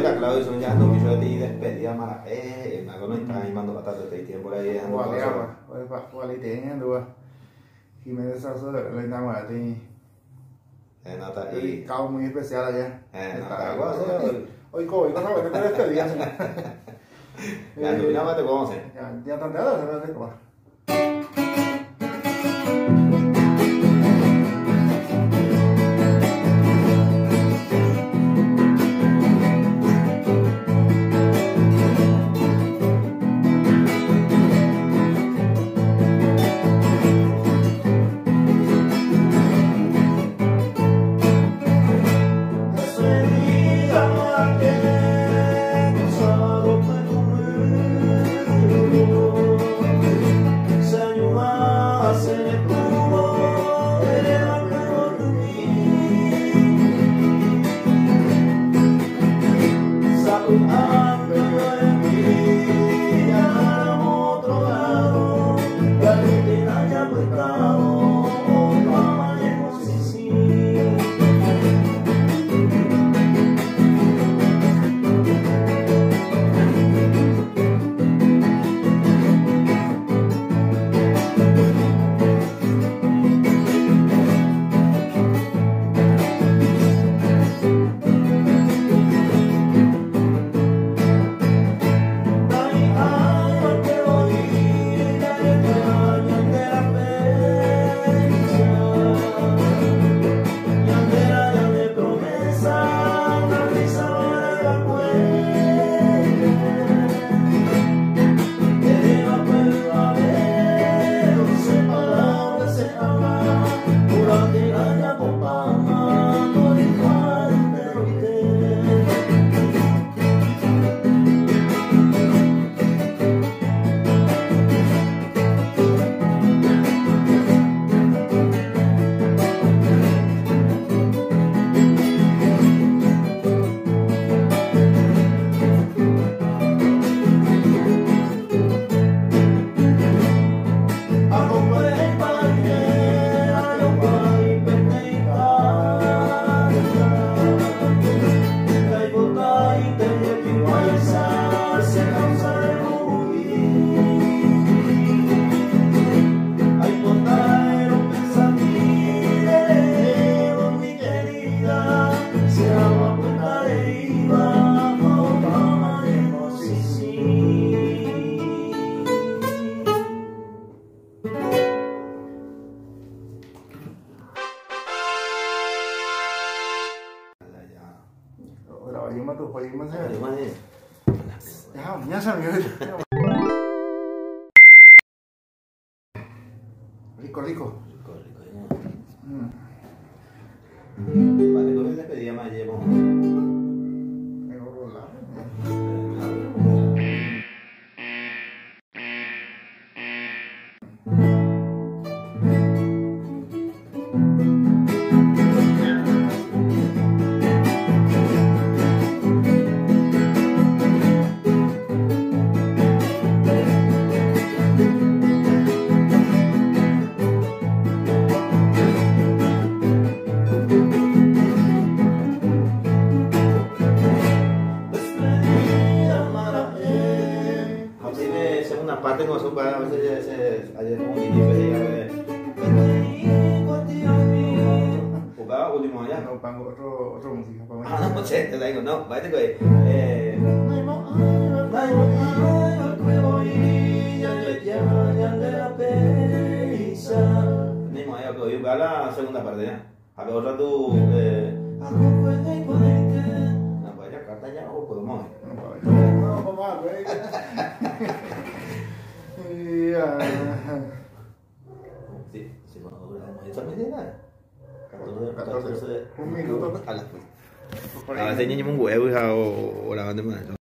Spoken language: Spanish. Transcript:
Oiga, Claudio, son ya 2 millones de despedida mala. Una cosa está animando bastante este tiempo por ahí. Wali tiếng đua khi me sao sơ lên ra ngoài thì Nota y. cao muy especial allá. Hoy có sao vậy? Nó có cái gì Ya, tú nada más te conoces. Ya tan nada, se ve como. Ya sabía. Rico, rico. Vale, con el despedida más llevo. Aparte no son para a veces ayer como un jugaba último allá. No, pongo otro música para Ah, no sé, te digo, no, vaya que Nimo ahí, ok, yo la segunda parte ya. A ver, otra tú no, vaya carta ya o podemos ir. No, vamos a ver. Sí, sí, bueno, duramos esa medida. 14, un minuto. A la vez tenía un huevo o la banda más.